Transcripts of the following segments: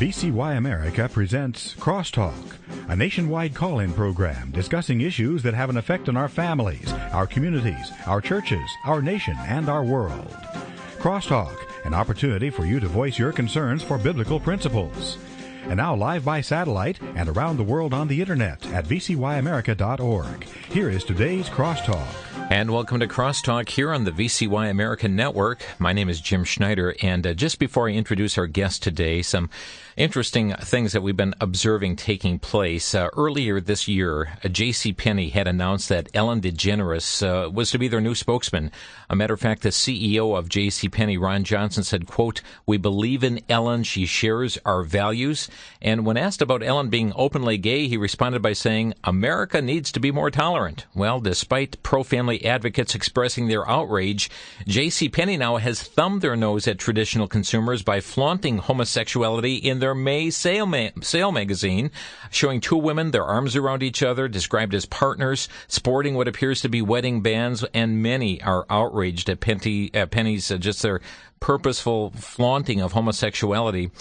VCY America presents Crosstalk, a nationwide call-in program discussing issues that have an effect on our families, our communities, our churches, our nation, and our world. Crosstalk, an opportunity for you to voice your concerns for biblical principles. And now live by satellite and around the world on the internet at vcyamerica.org. Here is today's Crosstalk. And welcome to Crosstalk here on the VCY America Network. My name is Jim Schneider, and just before I introduce our guest today, some interesting things that we've been observing taking place. Earlier this year, JCPenney had announced that Ellen DeGeneres was to be their new spokesman. A matter of fact, the CEO of JCPenney, Ron Johnson, said, quote, "We believe in Ellen. She shares our values." And when asked about Ellen being openly gay, he responded by saying, "America needs to be more tolerant." Well, despite pro-family advocates expressing their outrage, JCPenney now has thumbed their nose at traditional consumers by flaunting homosexuality in their May sale magazine, showing two women, their arms around each other, described as partners, sporting what appears to be wedding bands, and many are outraged at Penny's just their purposeful flaunting of homosexuality.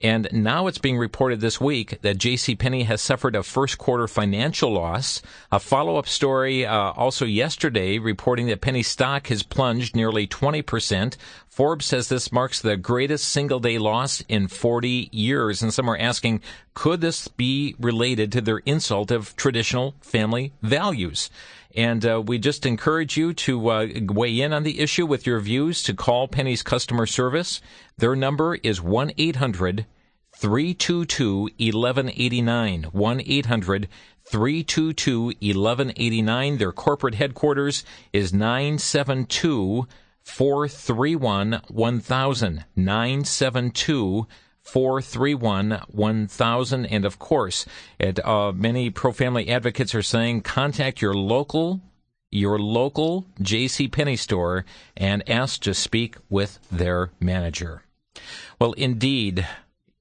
And now it's being reported this week that JCPenney has suffered a first quarter financial loss. A follow-up story also yesterday reporting that Penny's stock has plunged nearly 20%. Forbes says this marks the greatest single-day loss in 40 years. And some are asking, could this be related to their insult of traditional family values? And we just encourage you to weigh in on the issue with your views, to call Penny's customer service. Their number is 1-800-322-1189, 1-800-322-1189. Their corporate headquarters is 972-431-1000, 972-431-1000. And of course, many pro-family advocates are saying contact your local JCPenney store and ask to speak with their manager. Well, indeed,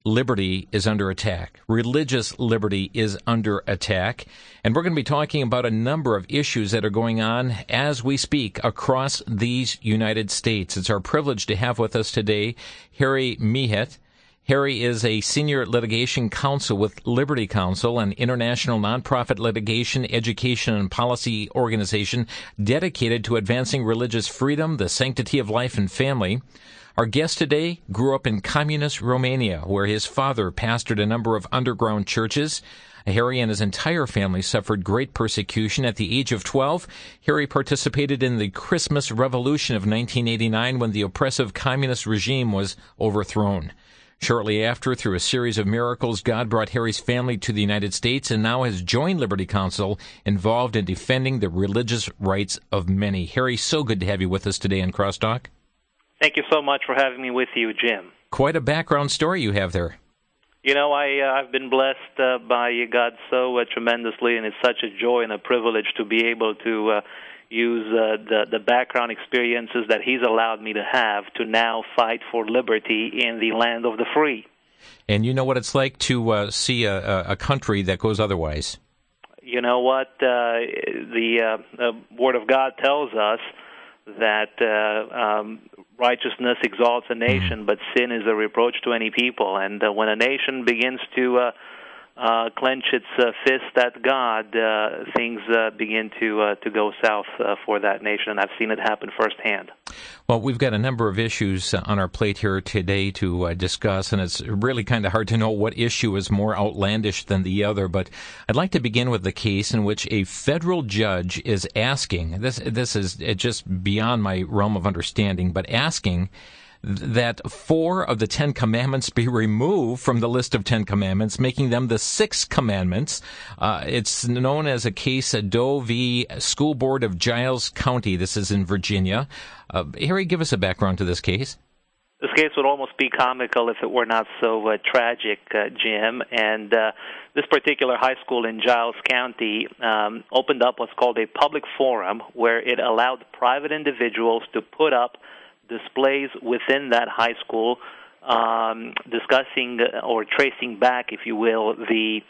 liberty is under attack. Religious liberty is under attack. And we're going to be talking about a number of issues that are going on as we speak across these United States. It's our privilege to have with us today Harry Mihet. Harry is a Senior Litigation Counsel with Liberty Counsel, an international nonprofit litigation, education, and policy organization dedicated to advancing religious freedom, the sanctity of life and family. Our guest today grew up in communist Romania, where his father pastored a number of underground churches. Harry and his entire family suffered great persecution. At the age of 12, Harry participated in the Christmas Revolution of 1989 when the oppressive communist regime was overthrown. Shortly after, through a series of miracles, God brought Harry's family to the United States and now has joined Liberty Counsel, involved in defending the religious rights of many. Harry, so good to have you with us today on Crosstalk. Thank you so much for having me with you, Jim. Quite a background story you have there. You know, I've been blessed by God so tremendously, and it's such a joy and a privilege to be able to use the background experiences that He's allowed me to have to now fight for liberty in the land of the free. And you know what it's like to see a country that goes otherwise. You know what? The Word of God tells us that righteousness exalts a nation, but sin is a reproach to any people. And when a nation begins to clench its fist at God, things begin to go south for that nation, and I've seen it happen firsthand. Well, we've got a number of issues on our plate here today to discuss, and it's really kind of hard to know what issue is more outlandish than the other, but I'd like to begin with the case in which a federal judge is asking, this is just beyond my realm of understanding, but asking that 4 of the 10 commandments be removed from the list of 10 commandments, making them the 6 commandments. It's known as a case Doe v. School Board of Giles County. This is in Virginia. Harry, give us a background to this case. This case would almost be comical if it were not so tragic, Jim. And this particular high school in Giles County opened up what's called a public forum, where it allowed private individuals to put up displays within that high school discussing or tracing back, if you will, the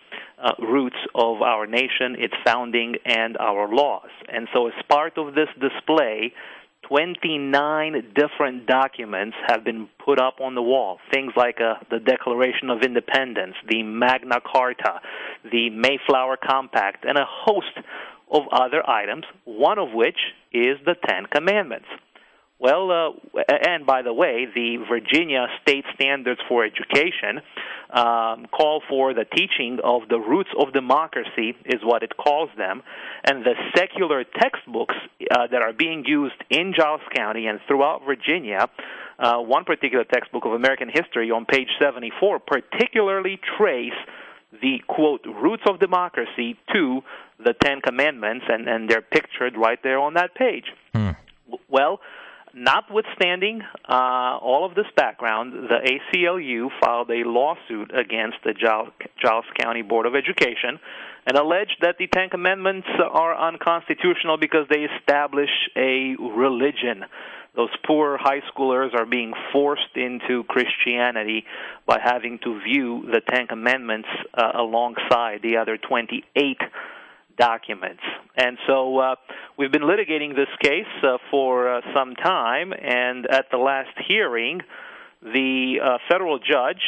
roots of our nation, its founding, and our laws. And so as part of this display, 29 different documents have been put up on the wall. Things like the Declaration of Independence, the Magna Carta, the Mayflower Compact, and a host of other items, one of which is the Ten Commandments. Well, and by the way, the Virginia State Standards for Education call for the teaching of the roots of democracy, is what it calls them, and the secular textbooks that are being used in Giles County and throughout Virginia, one particular textbook of American history on page 74 particularly trace the, quote, roots of democracy to the Ten Commandments, and they're pictured right there on that page. Well, notwithstanding all of this background, the ACLU filed a lawsuit against the Giles County Board of Education and alleged that the Ten Commandments are unconstitutional because they establish a religion. Those poor high schoolers are being forced into Christianity by having to view the Ten Commandments alongside the other 28 documents. And so we've been litigating this case for some time, and at the last hearing, the federal judge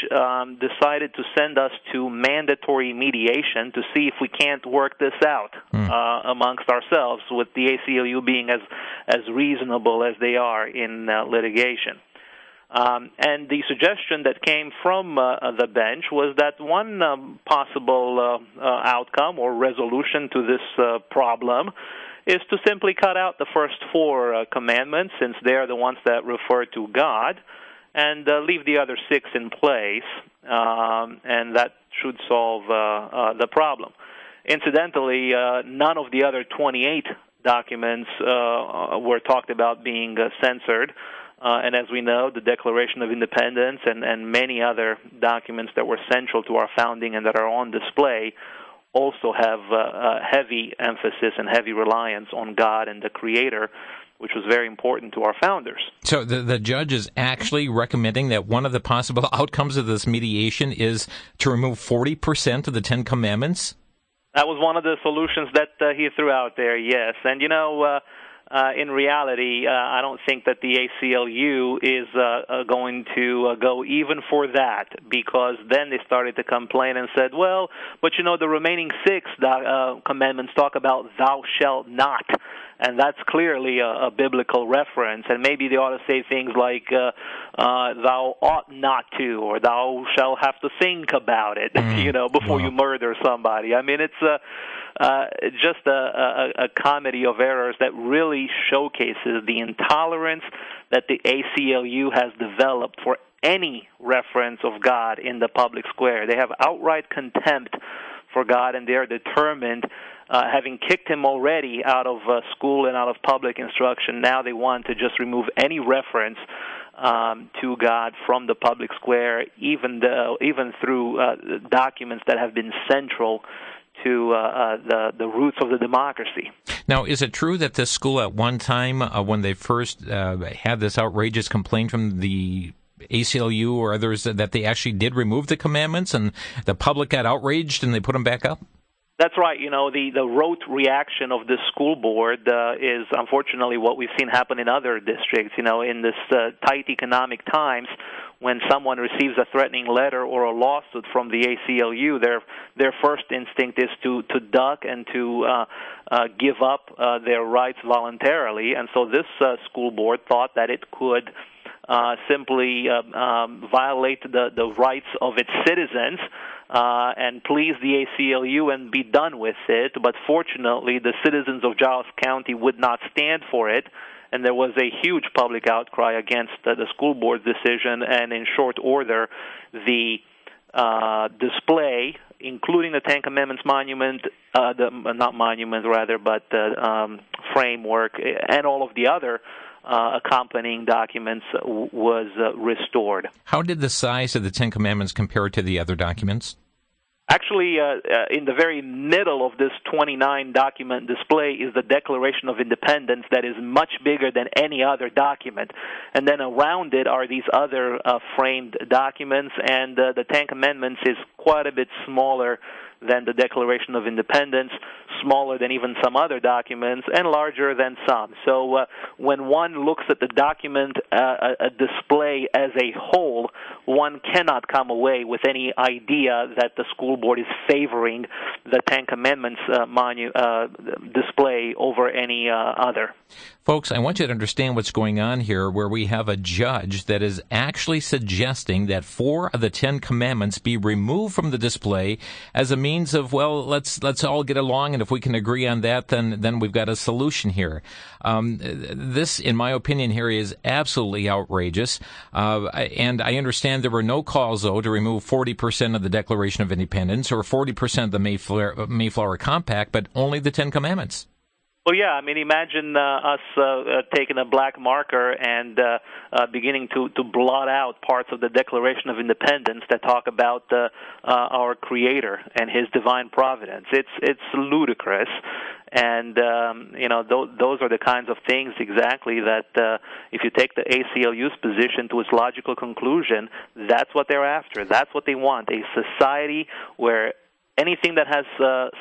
decided to send us to mandatory mediation to see if we can't work this out amongst ourselves, with the ACLU being as reasonable as they are in litigation. And the suggestion that came from the bench was that one possible outcome or resolution to this problem is to simply cut out the first four commandments, since they're the ones that refer to God, and leave the other six in place, and that should solve the problem. Incidentally, none of the other 28 documents were talked about being censored. And as we know, the Declaration of Independence and many other documents that were central to our founding and that are on display also have heavy emphasis and heavy reliance on God and the Creator, which was very important to our founders. So the judge is actually recommending that one of the possible outcomes of this mediation is to remove 40% of the Ten Commandments? That was one of the solutions that he threw out there, yes. And, you know, in reality, I don't think that the ACLU is going to go even for that, because then they started to complain and said, well, but you know, the remaining six commandments talk about thou shalt not, and that's clearly a biblical reference, and maybe they ought to say things like thou ought not to, or thou shalt have to think about it, you know, before you murder somebody. I mean, it's just a comedy of errors that really showcases the intolerance that the ACLU has developed for any reference of God in the public square. They have outright contempt for God, and they are determined, having kicked him already out of school and out of public instruction, now they want to just remove any reference to God from the public square, even through documents that have been central to the roots of the democracy. Now, is it true that this school at one time, when they first had this outrageous complaint from the ACLU or others, that they actually did remove the commandments and the public got outraged and they put them back up? That's right. You know, the rote reaction of the school board is unfortunately what we've seen happen in other districts. You know, in this tight economic times, when someone receives a threatening letter or a lawsuit from the ACLU, their first instinct is to duck and to give up their rights voluntarily. And so this school board thought that it could simply violate the rights of its citizens and please the ACLU and be done with it. But fortunately, the citizens of Giles County would not stand for it, and there was a huge public outcry against the school board's decision, and in short order, the display, including the Ten Commandments monument, framework, and all of the other accompanying documents was restored. How did the size of the Ten Commandments compare to the other documents? Actually, in the very middle of this 29-document display is the Declaration of Independence that is much bigger than any other document. And then around it are these other framed documents, and the Ten Commandments is quite a bit smaller than the Declaration of Independence, smaller than even some other documents, and larger than some. So when one looks at the document a display as a whole, one cannot come away with any idea that the school board is favoring the Ten Commandments display over any other. Folks, I want you to understand what's going on here, where we have a judge that is actually suggesting that 4 of the 10 commandments be removed from the display as a means of, well, let's all get along, and if we can agree on that, then we've got a solution here. This, in my opinion, here is absolutely outrageous, and I understand there were no calls, though, to remove 40% of the Declaration of Independence or 40% of the Mayflower Compact, but only the 10 commandments. Well, yeah, I mean, imagine us taking a black marker and beginning to blot out parts of the Declaration of Independence that talk about our Creator and His divine providence. It's ludicrous, and those are the kinds of things exactly that if you take the ACLU's position to its logical conclusion, that's what they're after. That's what they want, a society where anything that has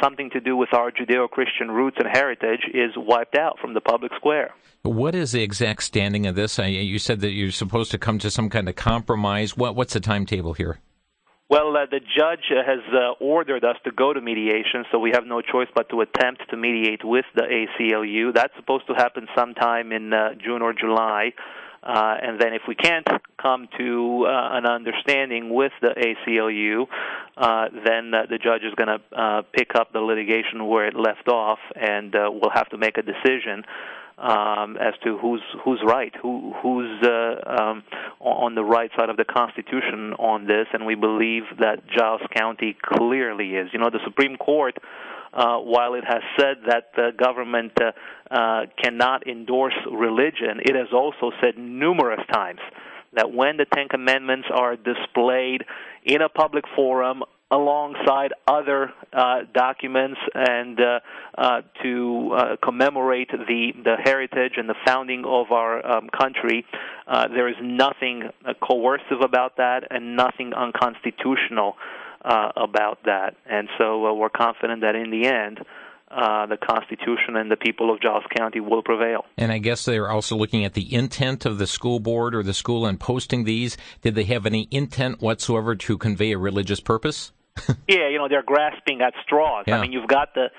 something to do with our Judeo-Christian roots and heritage is wiped out from the public square. What is the exact standing of this? You said that you're supposed to come to some kind of compromise. What's the timetable here? Well, the judge has ordered us to go to mediation, so we have no choice but to attempt to mediate with the ACLU. That's supposed to happen sometime in June or July. And then if we can't come to an understanding with the ACLU, then the judge is going to pick up the litigation where it left off, and we'll have to make a decision as to who's right, who's on the right side of the Constitution on this, and we believe that Giles County clearly is. You know, the Supreme Court, while it has said that the government cannot endorse religion, it has also said numerous times that when the Ten Commandments are displayed in a public forum alongside other documents and to commemorate the heritage and the founding of our country, there is nothing coercive about that and nothing unconstitutional about that. And so we're confident that in the end, the Constitution and the people of Giles County will prevail. And I guess they're also looking at the intent of the school board or the school in posting these. Did they have any intent whatsoever to convey a religious purpose? Yeah, they're grasping at straws. Yeah. I mean, you've got the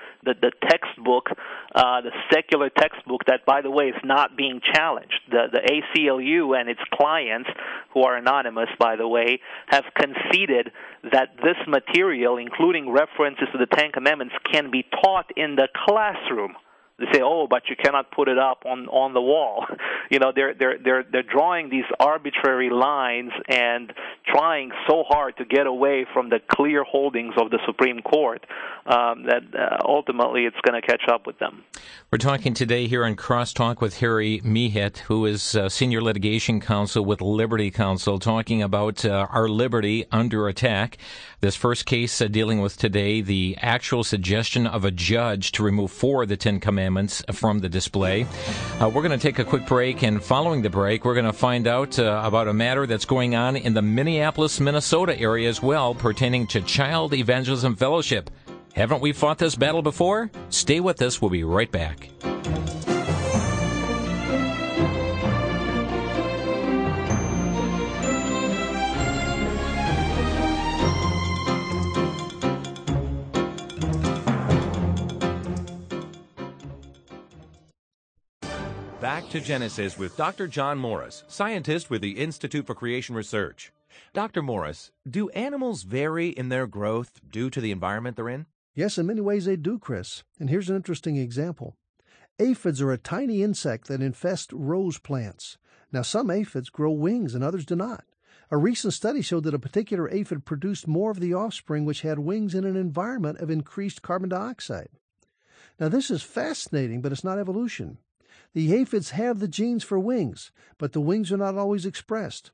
textbook, the secular textbook that, by the way, is not being challenged. The ACLU and its clients, who are anonymous, by the way, have conceded that this material, including references to the Ten Commandments, can be taught in the classroom. They say, "Oh, but you cannot put it up on the wall." They're drawing these arbitrary lines and trying so hard to get away from the clear holdings of the Supreme Court that ultimately it's going to catch up with them. We're talking today here on Crosstalk with Harry Mihet, who is Senior Litigation Counsel with Liberty Counsel, talking about our liberty under attack. This first case dealing with today, the actual suggestion of a judge to remove 4 of the 10 Commandments from the display. We're going to take a quick break, and following the break, we're going to find out about a matter that's going on in the Minneapolis, Minnesota area as well, pertaining to Child Evangelism Fellowship. Haven't we fought this battle before? Stay with us. We'll be right back. Back to Genesis with Dr. John Morris, scientist with the Institute for Creation Research. Dr. Morris, do animals vary in their growth due to the environment they're in? Yes, in many ways they do, Chris. And here's an interesting example. Aphids are a tiny insect that infest rose plants. Now, some aphids grow wings and others do not. A recent study showed that a particular aphid produced more of the offspring which had wings in an environment of increased carbon dioxide. Now, this is fascinating, but it's not evolution. The aphids have the genes for wings, but the wings are not always expressed.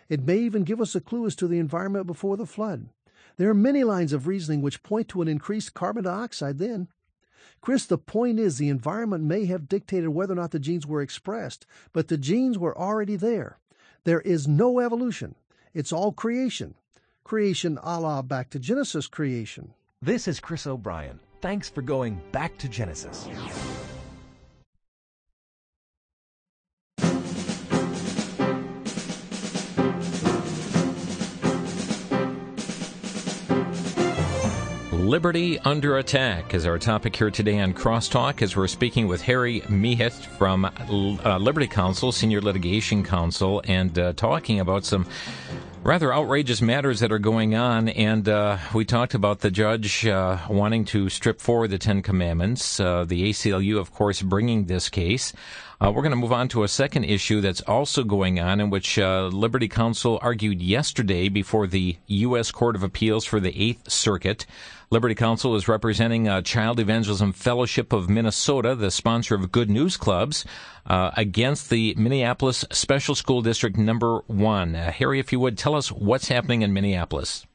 It may even give us a clue as to the environment before the flood. There are many lines of reasoning which point to an increased carbon dioxide then. Chris, the point is the environment may have dictated whether or not the genes were expressed, but the genes were already there. There is no evolution. It's all creation. Creation a la back to Genesis creation. This is Chris O'Brien. Thanks for going back to Genesis. Liberty under attack is our topic here today on Crosstalk, as we're speaking with Harry Mihet from Liberty Counsel, Senior Litigation Counsel, and talking about some rather outrageous matters that are going on. And we talked about the judge wanting to strip forward the Ten Commandments, the ACLU, of course, bringing this case. We're going to move on to a second issue that's also going on, in which Liberty Counsel argued yesterday before the U.S. Court of Appeals for the Eighth Circuit. Liberty Counsel is representing Child Evangelism Fellowship of Minnesota, the sponsor of Good News Clubs, against the Minneapolis Special School District Number 1. Harry, if you would, tell us what's happening in Minneapolis.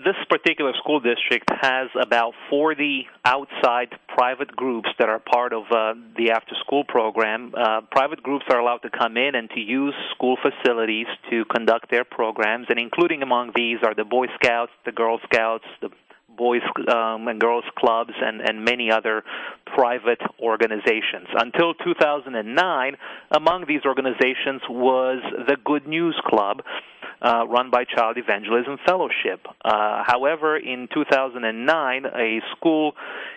This particular school district has about 40 outside private groups that are part of the after-school program. Private groups are allowed to come in and to use school facilities to conduct their programs, and including among these are the Boy Scouts, the Girl Scouts, the Boys and Girls Clubs, and many other private organizations. Until 2009, among these organizations was the Good News Club, run by Child Evangelism Fellowship. However, in 2009, a school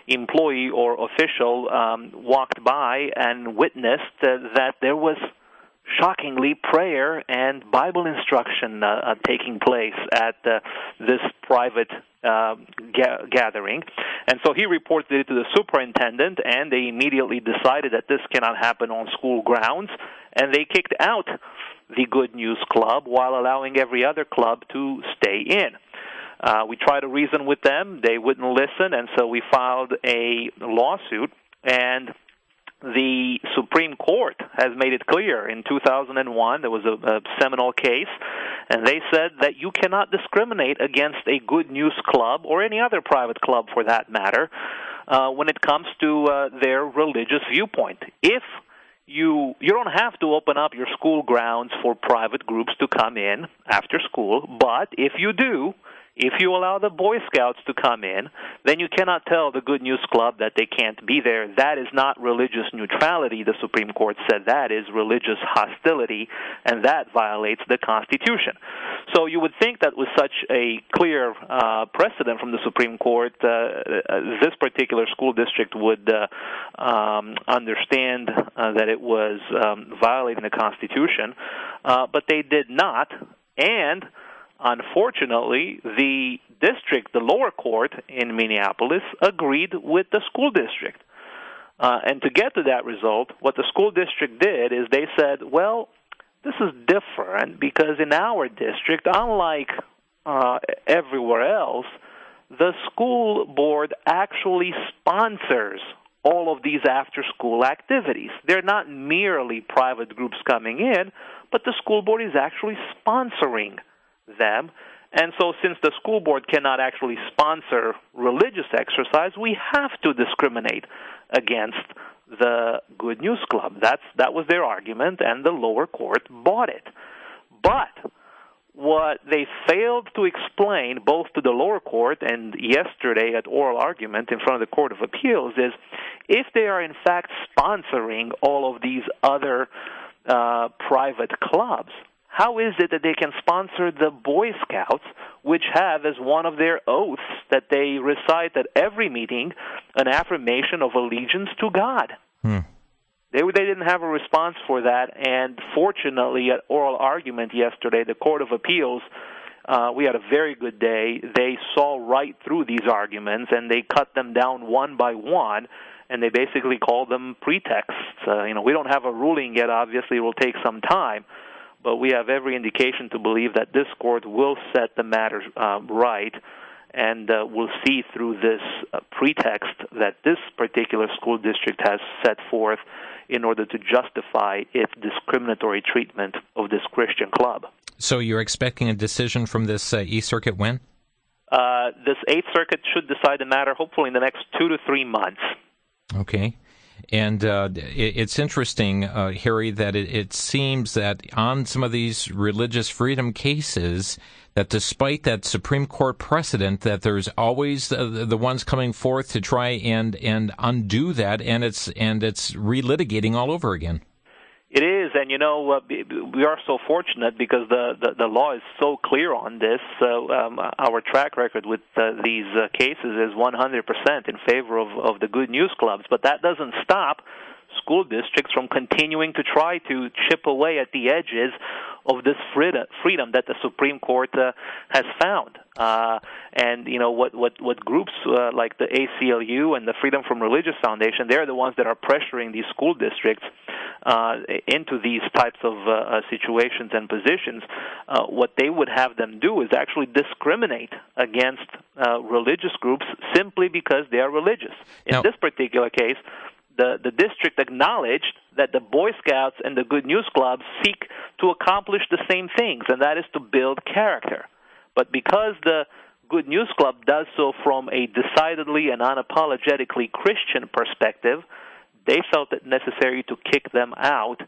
employee or official walked by and witnessed that there was shockingly prayer and Bible instruction taking place at this private gathering. And so he reported it to the superintendent, and they immediately decided that this cannot happen on school grounds, and they kicked out the Good News Club while allowing every other club to stay in. We tried to reason with them. They wouldn't listen, and so we filed a lawsuit, and the Supreme Court has made it clear. In 2001, there was a seminal case, and they said that you cannot discriminate against a Good News Club, or any other private club for that matter, when it comes to their religious viewpoint. If you don't have to open up your school grounds for private groups to come in after school, but if you do, if you allow the Boy Scouts to come in, then you cannot tell the Good News Club that they can't be there. That is not religious neutrality, the Supreme Court said. That is religious hostility, and that violates the Constitution. So you would think that with such a clear precedent from the Supreme Court, this particular school district would understand that it was violating the Constitution, but they did not, and unfortunately, the district, the lower court in Minneapolis, agreed with the school district. And to get to that result, what the school district did is they said, well, this is different because in our district, unlike everywhere else, the school board actually sponsors all of these after-school activities. They're not merely private groups coming in, but the school board is actually sponsoring them. And so since the school board cannot actually sponsor religious exercise, we have to discriminate against the Good News Club. That was their argument, and the lower court bought it. But what they failed to explain, both to the lower court and yesterday at oral argument in front of the Court of Appeals, is if they are in fact sponsoring all of these other private clubs, how is it that they can sponsor the Boy Scouts, which have as one of their oaths that they recite at every meeting an affirmation of allegiance to God? They didn't have a response for that, and fortunately at oral argument yesterday, the Court of Appeals, we had a very good day. They saw right through these arguments, and they cut them down one by one, and they basically called them pretexts. We don't have a ruling yet. Obviously, it will take some time. But we have every indication to believe that this court will set the matter right, and will see through this pretext that this particular school district has set forth in order to justify its discriminatory treatment of this Christian club. So you're expecting a decision from this East Circuit when? This Eighth Circuit should decide the matter hopefully in the next 2 to 3 months. Okay. And it's interesting, Harry, that it seems that on some of these religious freedom cases, that despite that Supreme Court precedent, that there's always the ones coming forth to try and undo that, and it's relitigating all over again. It is, and we are so fortunate because the law is so clear on this. Our track record with these cases is 100% in favor of the good news clubs, but that doesn't stop school districts from continuing to try to chip away at the edges of this freedom that the Supreme Court has found. And what groups like the ACLU and the Freedom from Religious Foundation, they're the ones that are pressuring these school districts into these types of situations and positions. What they would have them do is actually discriminate against religious groups simply because they are religious. In this particular case, the district acknowledged that the Boy Scouts and the Good News Clubs seek to accomplish the same things, and that is to build character. But because the Good News Club does so from a decidedly and unapologetically Christian perspective, they felt it necessary to kick them out,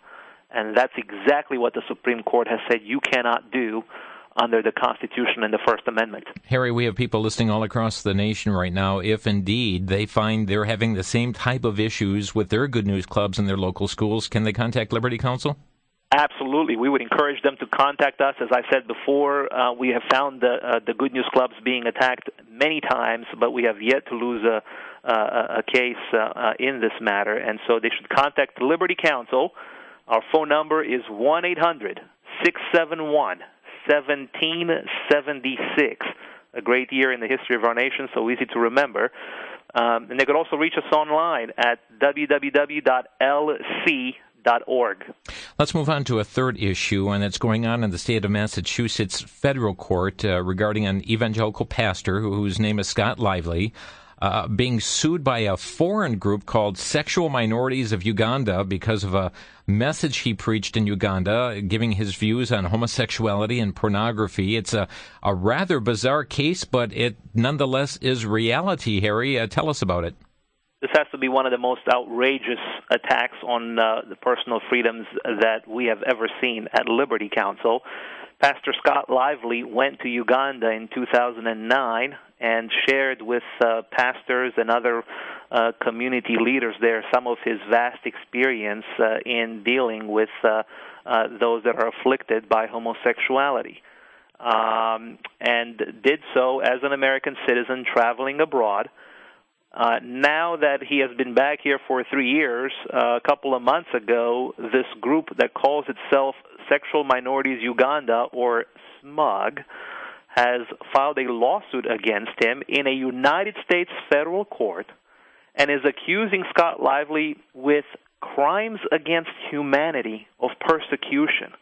and that's exactly what the Supreme Court has said you cannot do under the Constitution and the First Amendment. Harry, we have people listening all across the nation right now. If indeed they find they're having the same type of issues with their Good News Clubs in their local schools, can they contact Liberty Counsel? Absolutely. We would encourage them to contact us. As I said before, we have found the Good News Clubs being attacked many times, but we have yet to lose a case in this matter. And so they should contact Liberty Counsel. Our phone number is 1-800-671-1776. A great year in the history of our nation, so easy to remember. And they could also reach us online at www.lc.org. Let's move on to a third issue, and it's going on in the state of Massachusetts federal court regarding an evangelical pastor whose name is Scott Lively, being sued by a foreign group called Sexual Minorities of Uganda because of a message he preached in Uganda, giving his views on homosexuality and pornography. It's a rather bizarre case, but it nonetheless is reality. Harry, tell us about it. This has to be one of the most outrageous attacks on the personal freedoms that we have ever seen at Liberty Counsel. Pastor Scott Lively went to Uganda in 2009 and shared with pastors and other community leaders there some of his vast experience in dealing with those that are afflicted by homosexuality, and did so as an American citizen traveling abroad. Now that he has been back here for 3 years, a couple of months ago, this group that calls itself Sexual Minorities Uganda, or SMUG, has filed a lawsuit against him in a United States federal court and is accusing Scott Lively with crimes against humanity of persecution.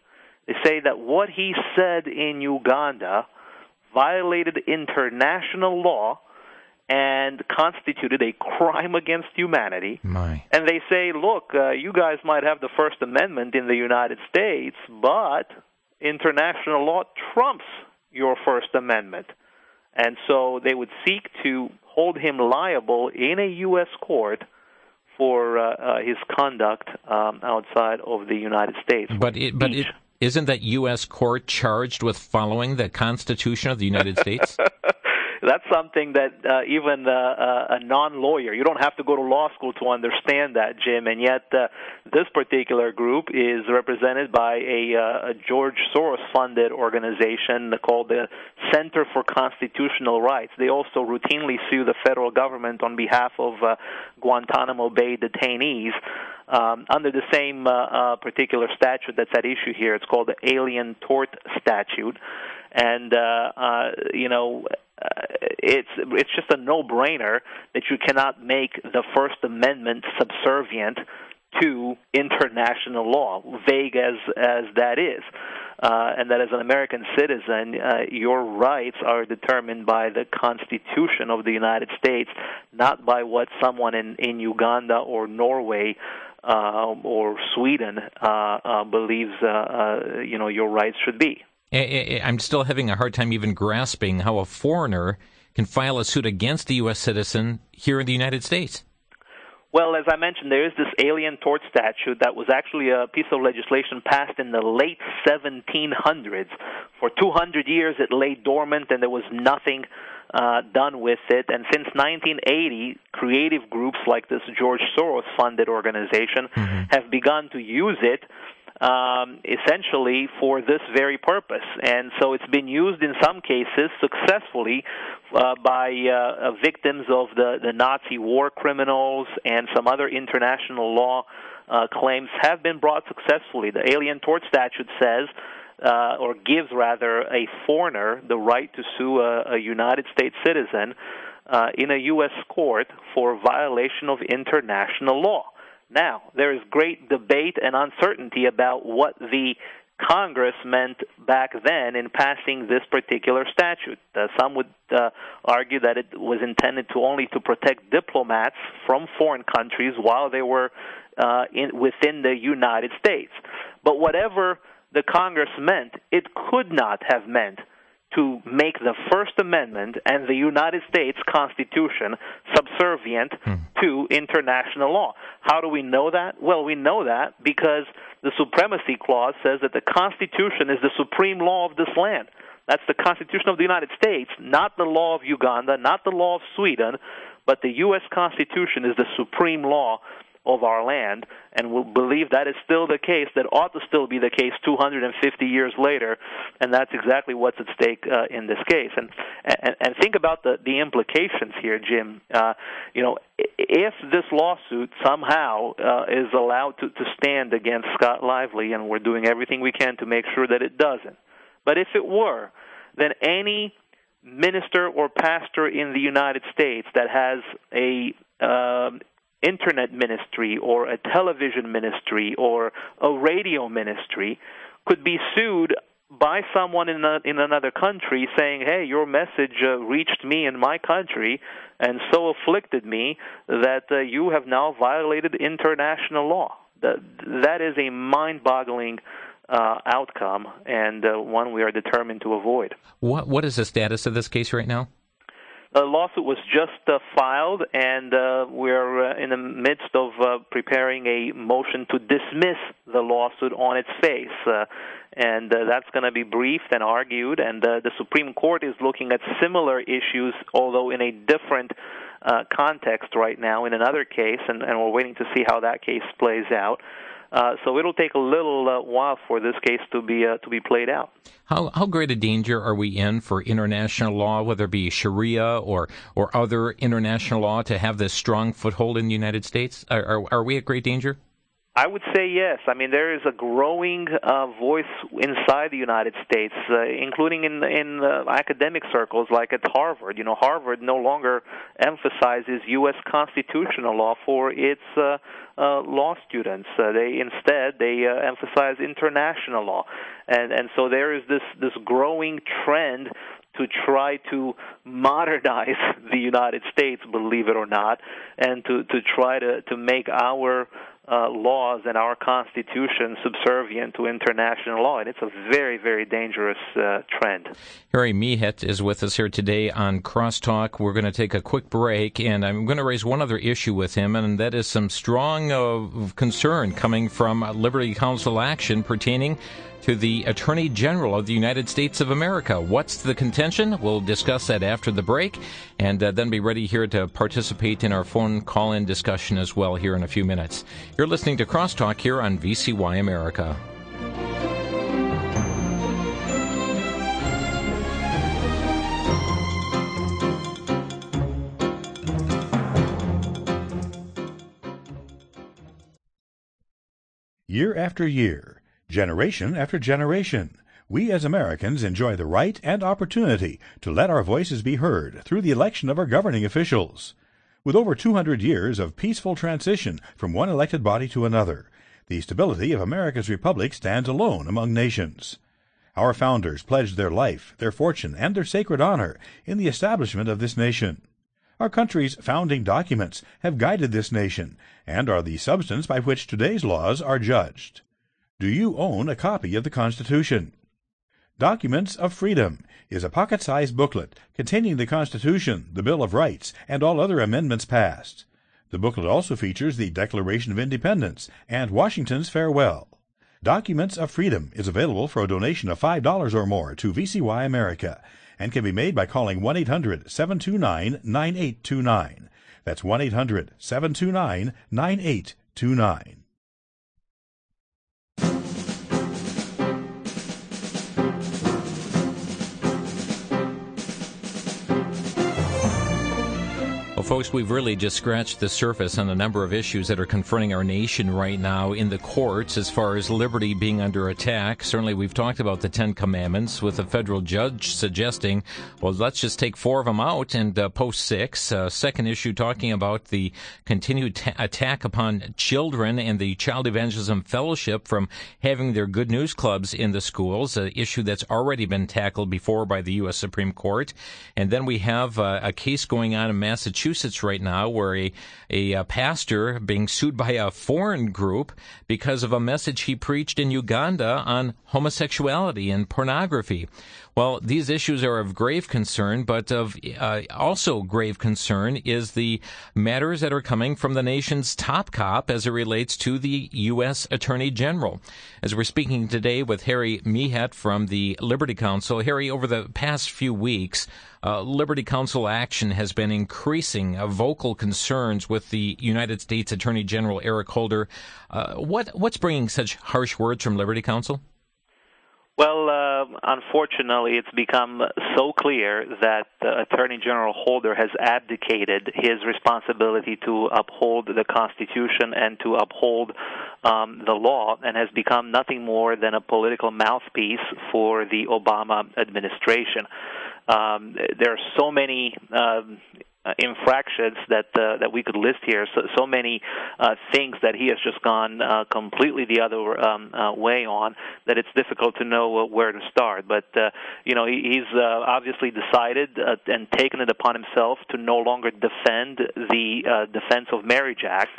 They say that what he said in Uganda violated international law and constituted a crime against humanity. And they say, look, you guys might have the First Amendment in the United States, but international law trumps your First Amendment. And so they would seek to hold him liable in a U.S. court for his conduct outside of the United States. But isn't that U.S. court charged with following the Constitution of the United States? That's something that even a non-lawyer, you don't have to go to law school to understand that, Jim, and yet this particular group is represented by a George Soros-funded organization called the Center for Constitutional Rights. They also routinely sue the federal government on behalf of Guantanamo Bay detainees under the same particular statute that's at issue here. It's called the Alien Tort Statute. And, it's just a no-brainer that you cannot make the First Amendment subservient to international law, vague as that is. And that as an American citizen, your rights are determined by the Constitution of the United States, not by what someone in Uganda or Norway or Sweden believes your rights should be. I'm still having a hard time even grasping how a foreigner can file a suit against a U.S. citizen here in the United States. Well, as I mentioned, there is this Alien Tort Statute that was actually a piece of legislation passed in the late 1700s. For 200 years it lay dormant and there was nothing done with it. And since 1980, creative groups like this George Soros-funded organization have begun to use it essentially for this very purpose. And so it's been used in some cases successfully by victims of the Nazi war criminals, and some other international law claims have been brought successfully. The Alien Tort Statute says, or gives rather, a foreigner the right to sue a United States citizen in a U.S. court for violation of international law. Now, there is great debate and uncertainty about what the Congress meant back then in passing this particular statute. Some would argue that it was intended only to protect diplomats from foreign countries while they were within the United States. But whatever the Congress meant, it could not have meant to make the First Amendment and the United States Constitution subservient to international law. How do we know that? Well, we know that because the Supremacy Clause says that the Constitution is the supreme law of this land. That's the Constitution of the United States, not the law of Uganda, not the law of Sweden, but the U.S. Constitution is the supreme law of our land, and we'll believe that is still the case, that ought to still be the case 250 years later, and that's exactly what's at stake in this case. And think about the implications here, Jim. If this lawsuit somehow is allowed to stand against Scott Lively, and we're doing everything we can to make sure that it doesn't, but if it were, then any minister or pastor in the United States that has a internet ministry or a television ministry or a radio ministry could be sued by someone in another country saying, hey, your message reached me in my country and so afflicted me that you have now violated international law. That is a mind-boggling outcome, and one we are determined to avoid. What is the status of this case right now? The lawsuit was just filed, and we're in the midst of preparing a motion to dismiss the lawsuit on its face. And that's going to be briefed and argued, and the Supreme Court is looking at similar issues, although in a different context right now in another case, and we're waiting to see how that case plays out. So it'll take a little while for this case to be played out. How great a danger are we in for international law, whether it be Sharia or other international law, to have this strong foothold in the United States? Are we at great danger? I would say yes. I mean, there is a growing voice inside the United States, including in academic circles like at Harvard. You know, Harvard no longer emphasizes U.S. constitutional law for its law students. They emphasize international law, and so there is this growing trend to try to modernize the United States, believe it or not, and to try to make our laws and our Constitution subservient to international law, and it's a very, very dangerous trend. Harry Mihet is with us here today on Crosstalk. We're going to take a quick break, and I'm going to raise one other issue with him, and that is some strong concern coming from Liberty Counsel action pertaining to the Attorney General of the United States of America. What's the contention? We'll discuss that after the break, and then be ready here to participate in our phone call-in discussion as well here in a few minutes. You're listening to Crosstalk here on VCY America. Year after year, generation after generation, we as Americans enjoy the right and opportunity to let our voices be heard through the election of our governing officials. With over 200 years of peaceful transition from one elected body to another, the stability of America's republic stands alone among nations. Our founders pledged their life, their fortune, and their sacred honor in the establishment of this nation. Our country's founding documents have guided this nation and are the substance by which today's laws are judged. Do you own a copy of the Constitution? Documents of Freedom is a pocket-sized booklet containing the Constitution, the Bill of Rights, and all other amendments passed. The booklet also features the Declaration of Independence and Washington's Farewell. Documents of Freedom is available for a donation of $5 or more to VCY America and can be made by calling 1-800-729-9829. That's 1-800-729-9829. Well, folks, we've really just scratched the surface on a number of issues that are confronting our nation right now in the courts as far as liberty being under attack. Certainly, we've talked about the Ten Commandments with a federal judge suggesting, well, let's just take 4 of them out and post 6. Second issue talking about the continued attack upon children and the Child Evangelism Fellowship from having their Good News Clubs in the schools, an issue that's already been tackled before by the U.S. Supreme Court. And then we have a case going on in Massachusetts right now where a pastor being sued by a foreign group because of a message he preached in Uganda on homosexuality and pornography. Well, these issues are of grave concern, but of also grave concern is the matters that are coming from the nation's top cop as it relates to the U.S. Attorney General. As we're speaking today with Harry Mihet from the Liberty Counsel. Harry, over the past few weeks, Liberty Counsel action has been increasing vocal concerns with the United States Attorney General Eric Holder. What's bringing such harsh words from Liberty Counsel? Well, unfortunately, it's become so clear that Attorney General Holder has abdicated his responsibility to uphold the Constitution and to uphold the law, and has become nothing more than a political mouthpiece for the Obama administration. There are so many infractions that we could list here, so many things that he has just gone completely the other way on, that it's difficult to know where to start. But he's obviously decided and taken it upon himself to no longer defend the Defense of Marriage Act,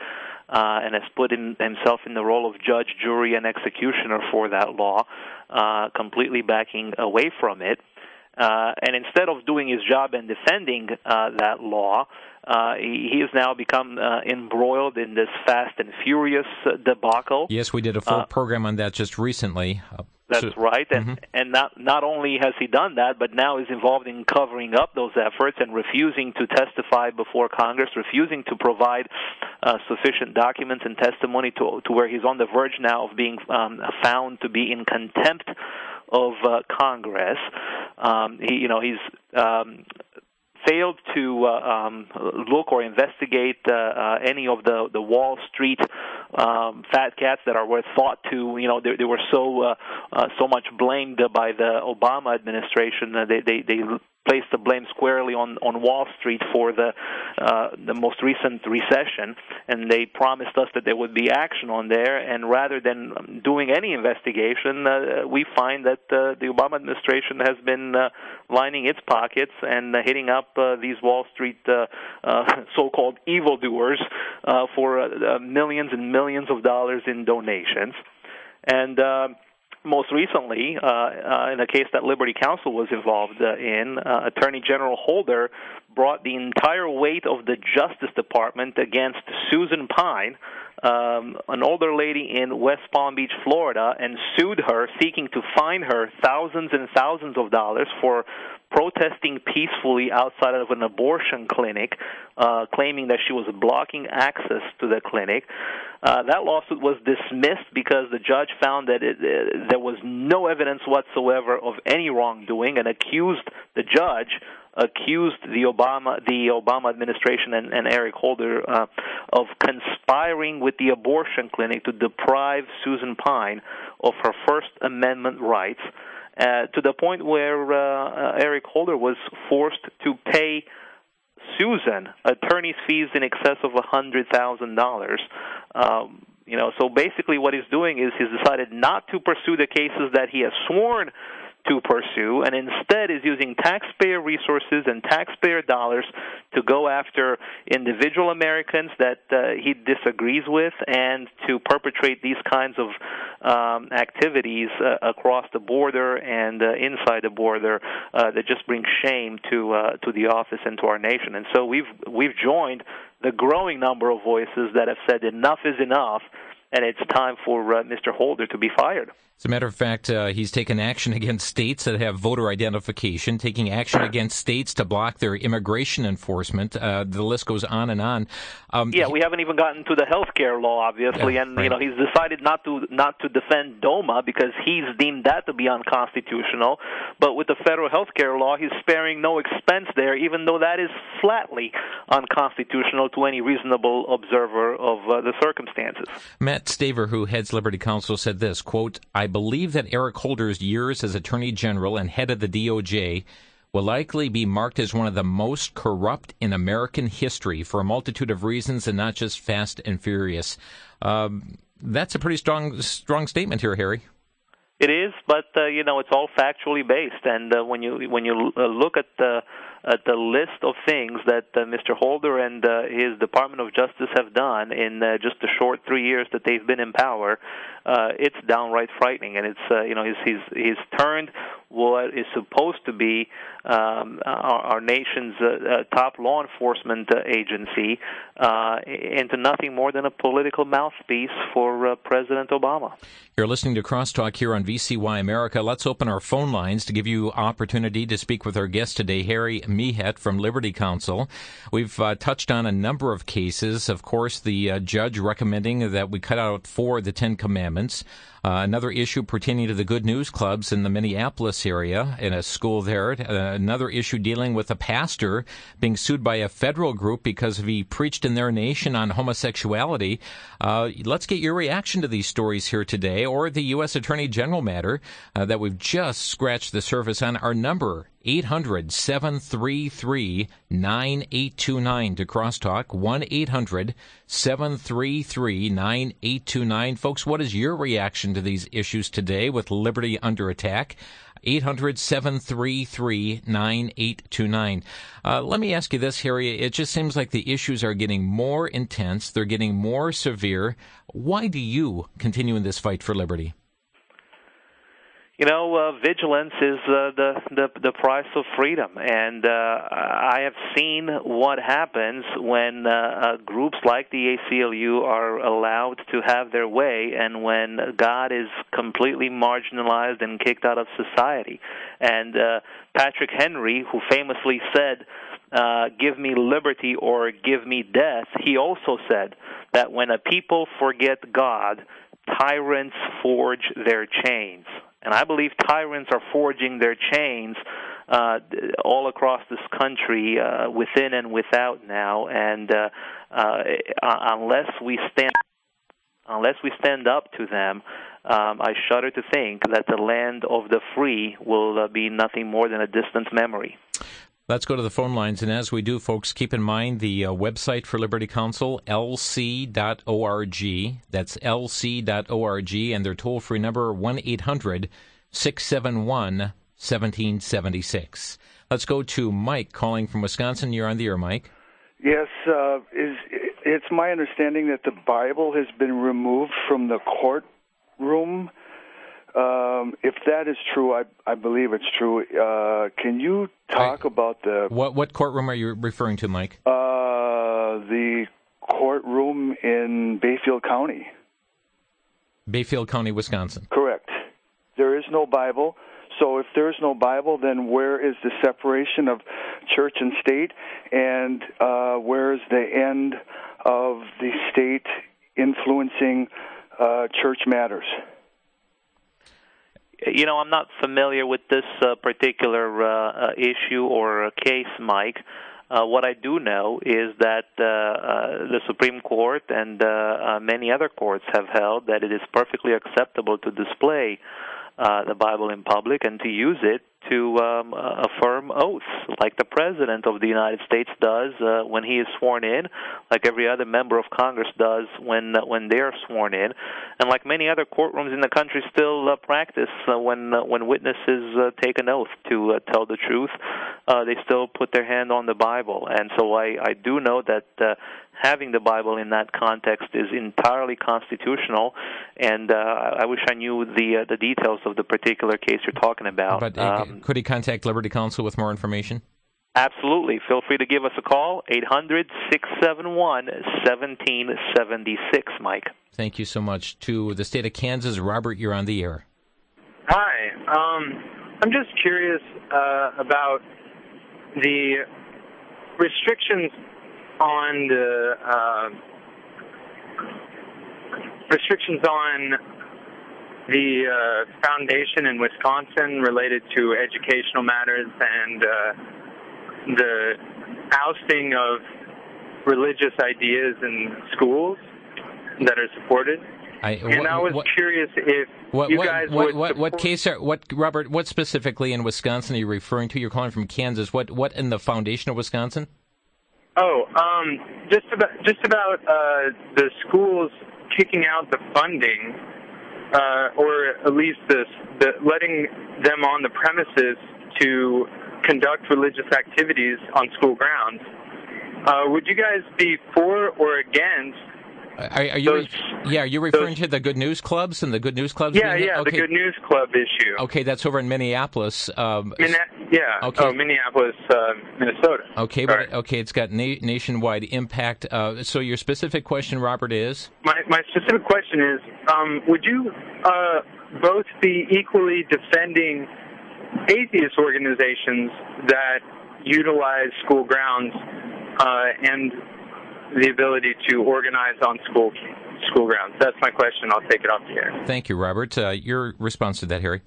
and has put himself in the role of judge, jury, and executioner for that law, completely backing away from it. And instead of doing his job and defending that law, he has now become embroiled in this Fast and Furious debacle. Yes, we did a full program on that just recently. That's right, and not only has he done that, but now is involved in covering up those efforts and refusing to testify before Congress, refusing to provide sufficient documents and testimony to where he's on the verge now of being found to be in contempt of Congress. He's failed to look or investigate any of the Wall Street fat cats that were thought to, they were so much blamed by the Obama administration. They placed the blame squarely on Wall Street for the most recent recession, and they promised us that there would be action on there. And rather than doing any investigation, we find that the Obama administration has been lining its pockets and hitting up these Wall Street so-called evildoers for millions and millions of dollars in donations. And most recently, in a case that Liberty Counsel was involved in, Attorney General Holder brought the entire weight of the Justice Department against Susan Pine, an older lady in West Palm Beach, Florida, and sued her, seeking to fine her thousands and thousands of dollars for protesting peacefully outside of an abortion clinic, claiming that she was blocking access to the clinic. That lawsuit was dismissed because the judge found that there was no evidence whatsoever of any wrongdoing, and accused the Obama administration and Eric Holder of conspiring with the abortion clinic to deprive Susan Pine of her First Amendment rights, to the point where Eric Holder was forced to pay Susan attorney's fees in excess of $100,000. So basically what he's doing is he's decided not to pursue the cases that he has sworn to pursue, and instead is using taxpayer resources and taxpayer dollars to go after individual Americans that he disagrees with, and to perpetrate these kinds of activities across the border and inside the border that just bring shame to the office and to our nation. And so we've joined the growing number of voices that have said enough is enough, and it's time for Mr. Holder to be fired. As a matter of fact, he's taken action against states that have voter identification, taking action against states to block their immigration enforcement. The list goes on and on. We haven't even gotten to the health care law, obviously, and right. He's decided not to defend DOMA because he's deemed that to be unconstitutional. But with the federal health care law, he's sparing no expense there, even though that is flatly unconstitutional to any reasonable observer of the circumstances. Matt Staver, who heads Liberty Counsel, said this, quote, I believe that Eric Holder's years as Attorney General and head of the DOJ will likely be marked as one of the most corrupt in American history for a multitude of reasons and not just fast and furious. That's a pretty strong statement here, Harry. It is, but it's all factually based, and when you look at the list of things that Mr. Holder and his Department of Justice have done in just the short 3 years that they've been in power, it's downright frightening, and it's he's turned what is supposed to be our nation's top law enforcement agency into nothing more than a political mouthpiece for President Obama. You're listening to Crosstalk here on VCY America. Let's open our phone lines to give you opportunity to speak with our guest today, Harry Mihet from Liberty Counsel. We've touched on a number of cases. Of course, the judge recommending that we cut out 4 of the 10 commandments. Another issue pertaining to the Good News Clubs in the Minneapolis area, in a school there. Another issue dealing with a pastor being sued by a federal group because he preached in their nation on homosexuality. Let's get your reaction to these stories here today, or the U.S. Attorney General matter that we've just scratched the surface on. Our number, 800-733-9829 to Crosstalk, 1-800-733-9829. Folks, what is your reaction to these issues today with Liberty under attack? 800-733-9829. Let me ask you this, Harry. It just seems like the issues are getting more intense. They're getting more severe. Why do you continue in this fight for liberty? Vigilance is the price of freedom, and I have seen what happens when groups like the ACLU are allowed to have their way, and when God is completely marginalized and kicked out of society. And Patrick Henry, who famously said, give me liberty or give me death, he also said that when a people forget God, tyrants forge their chains. And I believe tyrants are forging their chains all across this country, within and without now. And unless we stand up to them, I shudder to think that the land of the free will be nothing more than a distant memory. Let's go to the phone lines, and as we do, folks, keep in mind the website for Liberty Counsel, lc.org. That's lc.org, and their toll-free number, 1-800-671-1776. Let's go to Mike calling from Wisconsin. You're on the air, Mike. Yes, it's my understanding that the Bible has been removed from the courtroom. If that is true, I believe it's true. Can you talk about the... What courtroom are you referring to, Mike? The courtroom in Bayfield County. Bayfield County, Wisconsin. Correct. There is no Bible. So if there is no Bible, then where is the separation of church and state? And where is the end of the state influencing church matters? I'm not familiar with this particular issue or case, Mike. What I do know is that the Supreme Court and many other courts have held that it is perfectly acceptable to display the Bible in public and to use it to affirm oaths, like the President of the United States does when he is sworn in, like every other member of Congress does when they are sworn in, and like many other courtrooms in the country still practice when witnesses take an oath to tell the truth, they still put their hand on the Bible. And so I do know that having the Bible in that context is entirely constitutional, and I wish I knew the details of the particular case you're talking about. But could he contact Liberty Counsel with more information? Absolutely. Feel free to give us a call, 800-671-1776, Mike. Thank you so much. To the state of Kansas, Robert, you're on the air. Hi. I'm just curious about the restrictions on the foundation in Wisconsin related to educational matters and the ousting of religious ideas in schools that are supported. I was curious if you guys would support... Robert, what specifically in Wisconsin are you referring to? You're calling from Kansas. What in the foundation of Wisconsin? Just about the schools kicking out the funding, or at least the letting them on the premises to conduct religious activities on school grounds. Would you guys be for or against? Are you referring to the Good News Clubs and the Good News Clubs? Yeah, okay. The Good News Club issue. Okay, that's over in Minneapolis. Okay. Minneapolis, Minnesota. Okay, but it's got nationwide impact. So your specific question, Robert, is? My specific question is, would you both be equally defending atheist organizations that utilize school grounds and the ability to organize on school grounds? That's my question. I'll take it off the air. Thank you, Robert. Your response to that, Harry?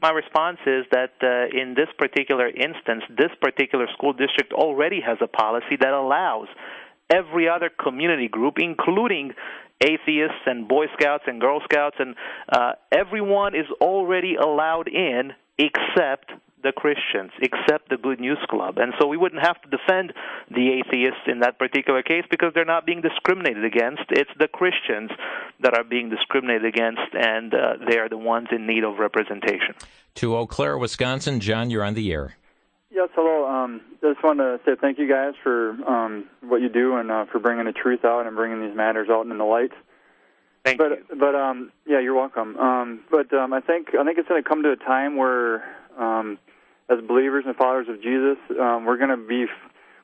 My response is that in this particular instance, this particular school district already has a policy that allows every other community group, including atheists and Boy Scouts and Girl Scouts, and everyone is already allowed in except the Christians, except the Good News Club. And so we wouldn't have to defend the atheists in that particular case because they're not being discriminated against. It's the Christians that are being discriminated against, and they are the ones in need of representation. To Eau Claire, Wisconsin, John, you're on the air. Yes, hello. I just wanted to say thank you guys for what you do and for bringing the truth out and bringing these matters out into the light. Thank you. But yeah, you're welcome. I think it's going to come to a time where, as believers and followers of Jesus, we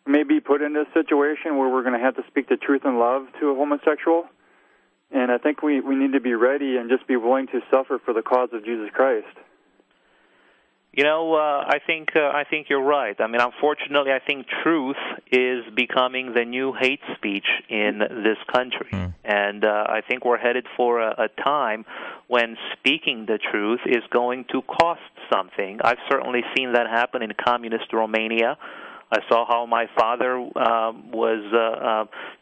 may be put into a situation where we're going to have to speak the truth in love to a homosexual, and I think we need to be ready and just be willing to suffer for the cause of Jesus Christ. You know, I think you're right. I mean, unfortunately, I think truth is becoming the new hate speech in this country. And I think we're headed for a time when speaking the truth is going to cost something. I've certainly seen that happen in communist Romania. I saw how my father was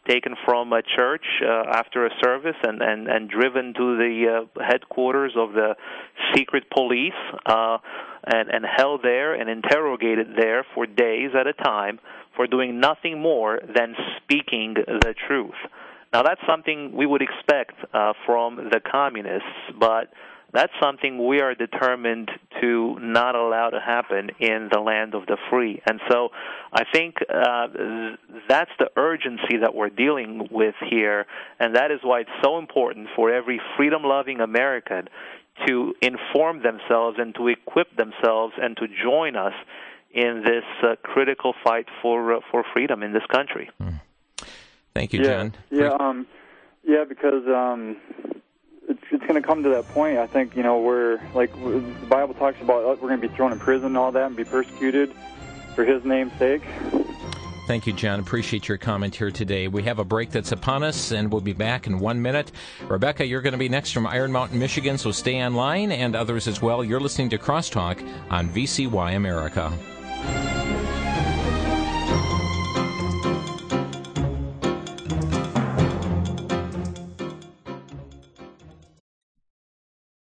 taken from a church after a service and driven to the headquarters of the secret police and held there and interrogated there for days at a time for doing nothing more than speaking the truth. Now, that's something we would expect from the communists, but that's something we are determined to not allow to happen in the land of the free. And so I think that's the urgency that we're dealing with here, and that is why it's so important for every freedom-loving American to inform themselves and to equip themselves and to join us in this critical fight for freedom in this country. Thank you, John. Because it's going to come to that point. I think, we're, like the Bible talks about, we're going to be thrown in prison and all that and be persecuted for His name's sake. Thank you, John. Appreciate your comment here today. We have a break that's upon us, and we'll be back in 1 minute. Rebecca, you're going to be next from Iron Mountain, Michigan, so stay online, and others as well. You're listening to Crosstalk on VCY America.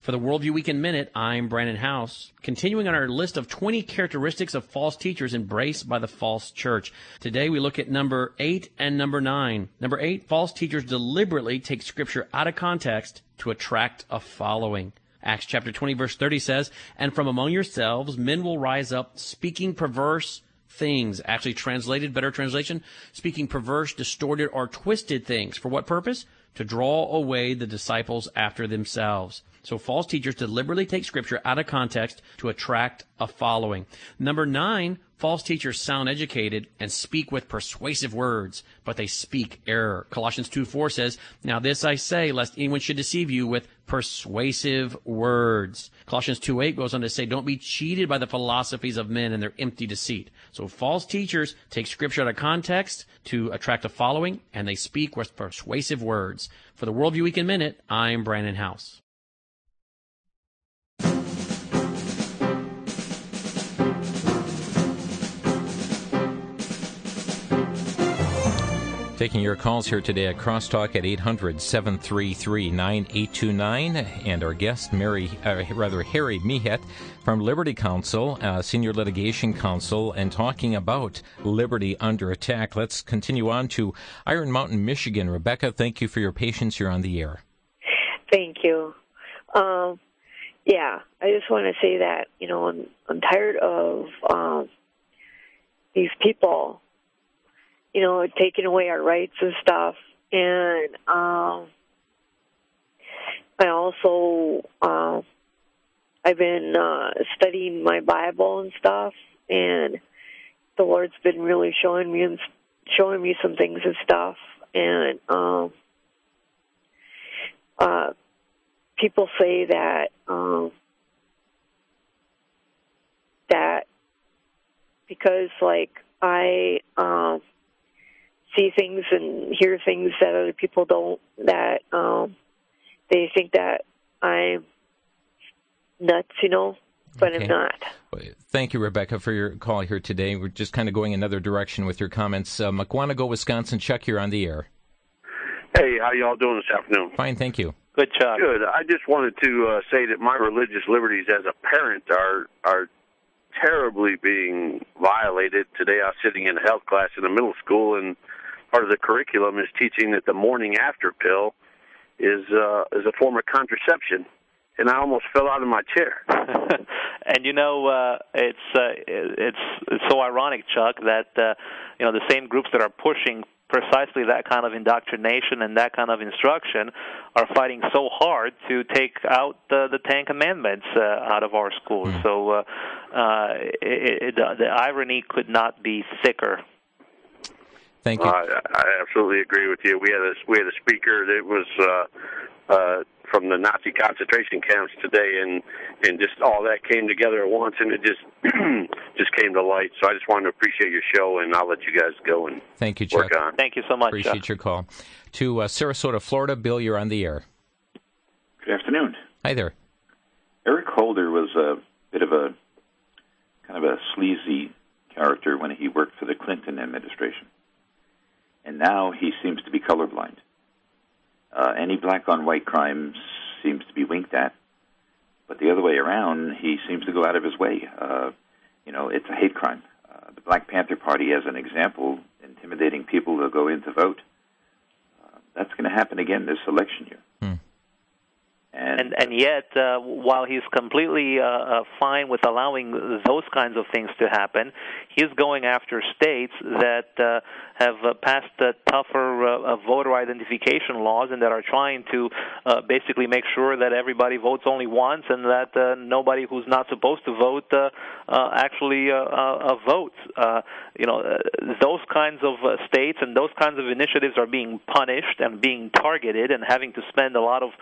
For the Worldview Weekend Minute, I'm Brandon House. Continuing on our list of 20 characteristics of false teachers embraced by the false church. Today we look at number 8 and number 9. Number 8, false teachers deliberately take Scripture out of context to attract a following. Acts chapter 20, verse 30 says, "And from among yourselves men will rise up speaking perverse things." Actually translated, better translation, speaking perverse, distorted, or twisted things. For what purpose? To draw away the disciples after themselves. So false teachers deliberately take Scripture out of context to attract a following. Number 9, False teachers sound educated and speak with persuasive words, but they speak error. Colossians 2:4 says, "Now this I say, lest anyone should deceive you with persuasive words." Colossians 2:8 goes on to say, "Don't be cheated by the philosophies of men and their empty deceit." So false teachers take Scripture out of context to attract a following, and they speak with persuasive words. For the Worldview Week in Minute, I'm Brandon House. Taking your calls here today at Crosstalk at 800-733-9829, and our guest, Harry Mihet from Liberty Counsel, Senior Litigation Counsel, and talking about liberty under attack. Let's continue on to Iron Mountain, Michigan. Rebecca, thank you for your patience. You're on the air. Thank you. I just want to say that, I'm tired of these people taking away our rights and stuff. And I also, I've been studying my Bible and stuff, and the Lord's been really showing me some things and stuff. And people say that because, I see things and hear things that other people don't, that they think that I'm nuts, but okay. I'm not. Thank you, Rebecca, for your call here today. We're just kind of going another direction with your comments. Mukwonago, Wisconsin. Chuck, you're on the air. Hey, how y'all doing this afternoon? Fine, thank you. Good, Chuck. Good. I just wanted to say that my religious liberties as a parent are terribly being violated. Today I was sitting in a health class in a middle school, and part of the curriculum is teaching that the morning after pill is a form of contraception, and I almost fell out of my chair. And it's so ironic, Chuck, that the same groups that are pushing precisely that kind of indoctrination and that kind of instruction are fighting so hard to take out the Ten Commandments out of our schools. So the irony could not be thicker. Thank you. I absolutely agree with you. We had a speaker that was from the Nazi concentration camps today, and just all that came together at once, and it just came to light. So I just wanted to appreciate your show, and I'll let you guys go and thank you, Chuck. Work on. Thank you so much. Appreciate Chuck. your call. To Sarasota, Florida, Bill, you're on the air. Good afternoon. Hi there. Eric Holder was a bit of a kind of a sleazy character when he worked for the Clinton administration, and now he seems to be colorblind. Any black-on-white crime seems to be winked at, but the other way around, he seems to go out of his way. It's a hate crime. The Black Panther Party, as an example, intimidating people to go in to vote. That's going to happen again this election year. And yet, while he's completely fine with allowing those kinds of things to happen, he's going after states that have passed tougher voter identification laws and that are trying to basically make sure that everybody votes only once and that nobody who's not supposed to vote actually votes. Those kinds of states and those kinds of initiatives are being punished and being targeted and having to spend a lot of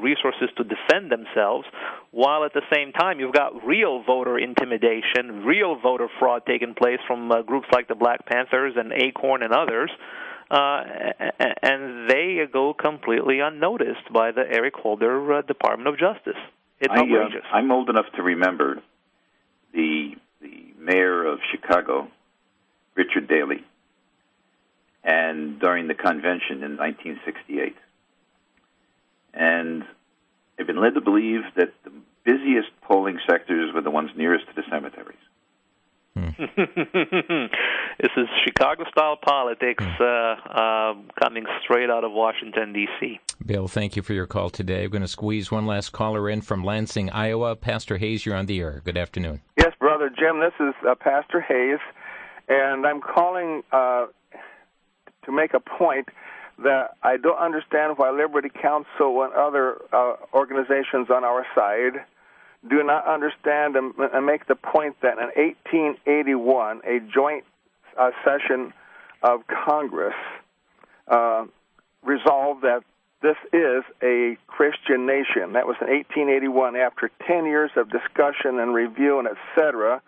resources to defend themselves, while at the same time you've got real voter intimidation, real voter fraud taking place from groups like the Black Panthers and Acorn and others, and they go completely unnoticed by the Eric Holder Department of Justice. It's outrageous. I'm old enough to remember the mayor of Chicago, Richard Daley, and during the convention in 1968. And I've been led to believe that the busiest polling sectors were the ones nearest to the cemeteries. This is Chicago-style politics coming straight out of Washington, D.C. Bill, thank you for your call today. I'm going to squeeze one last caller in from Lansing, Iowa. Pastor Hayes, you're on the air. Good afternoon. Yes, Brother Jim, this is Pastor Hayes, and I'm calling to make a point that I don't understand why Liberty Counsel and other organizations on our side do not understand and make the point that in 1881, a joint session of Congress resolved that this is a Christian nation. That was in 1881. After 10 years of discussion and review and et cetera,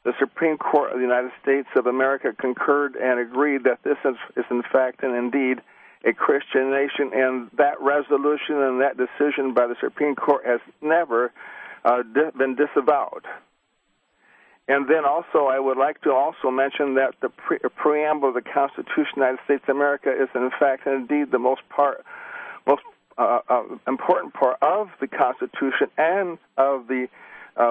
the Supreme Court of the United States of America concurred and agreed that this is in fact and indeed a Christian nation, and that resolution and that decision by the Supreme Court has never been disavowed. And then also, I would like to also mention that the preamble of the Constitution of the United States of America is in fact and indeed the most important part of the Constitution and of the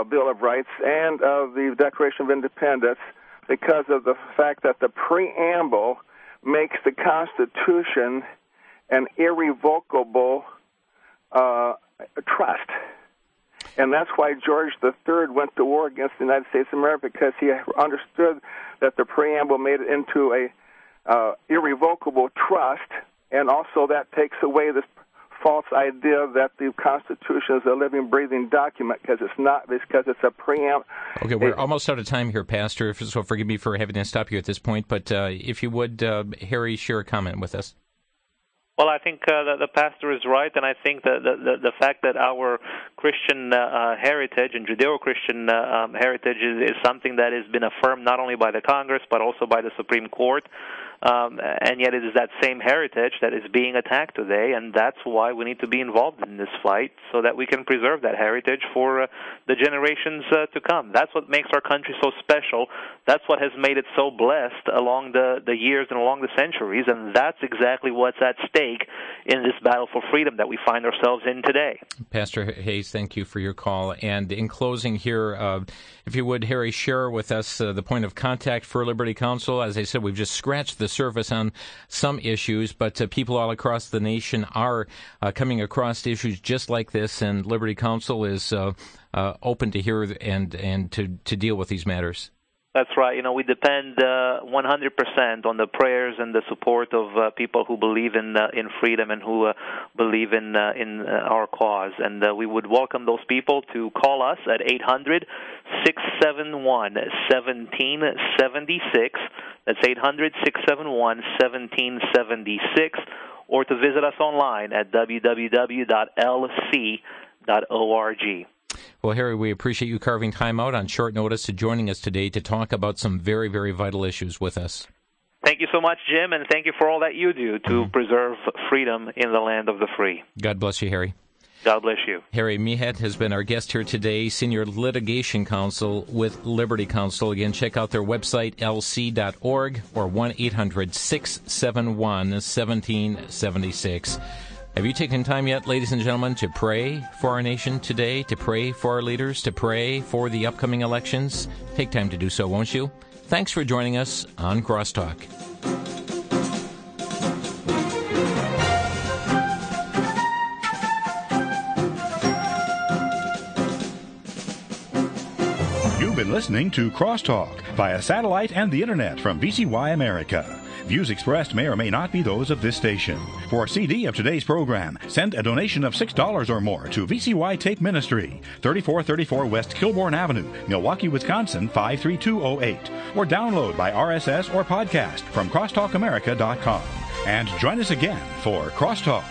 Bill of Rights and of the Declaration of Independence, because of the fact that the preamble makes the Constitution an irrevocable trust. And that's why George III went to war against the United States of America, because he understood that the preamble made it into a irrevocable trust, and also that takes away this false idea that the Constitution is a living, breathing document, because it's not, because it's a preamble. Okay, we're almost out of time here, Pastor, so forgive me for having to stop you at this point, but if you would, Harry, share a comment with us. Well, I think the pastor is right, and I think that the fact that our Christian heritage and Judeo-Christian heritage is something that has been affirmed not only by the Congress but also by the Supreme Court, and yet it is that same heritage that is being attacked today, and that's why we need to be involved in this fight so that we can preserve that heritage for the generations to come. That's what makes our country so special. That's what has made it so blessed along the years and along the centuries, and that's exactly what's at stake in this battle for freedom that we find ourselves in today. Pastor Hayes, thank you for your call. And in closing here, if you would, Harry, share with us the point of contact for Liberty Counsel. As I said, we've just scratched the surface on some issues, but people all across the nation are coming across issues just like this, and Liberty Counsel is open to hear and to deal with these matters. That's right. You know, we depend 100% on the prayers and the support of people who believe in freedom and who believe in our cause. And we would welcome those people to call us at 800-671-1776. That's 800-671-1776, or to visit us online at www.lc.org. Well, Harry, we appreciate you carving time out on short notice to joining us today to talk about some very, very vital issues with us. Thank you so much, Jim, and thank you for all that you do to preserve freedom in the land of the free. God bless you, Harry. God bless you. Harry Mihet has been our guest here today, Senior Litigation Counsel with Liberty Counsel. Again, check out their website, lc.org, or 1-800-671-1776. Have you taken time yet, ladies and gentlemen, to pray for our nation today, to pray for our leaders, to pray for the upcoming elections? Take time to do so, won't you? Thanks for joining us on Crosstalk. You've been listening to Crosstalk via satellite and the Internet from VCY America. Views expressed may or may not be those of this station. For a CD of today's program, send a donation of $6 or more to VCY Take Ministry, 3434 West Kilbourne Avenue, Milwaukee, Wisconsin, 53208. Or download by RSS or podcast from crosstalkamerica.com. And join us again for Crosstalk.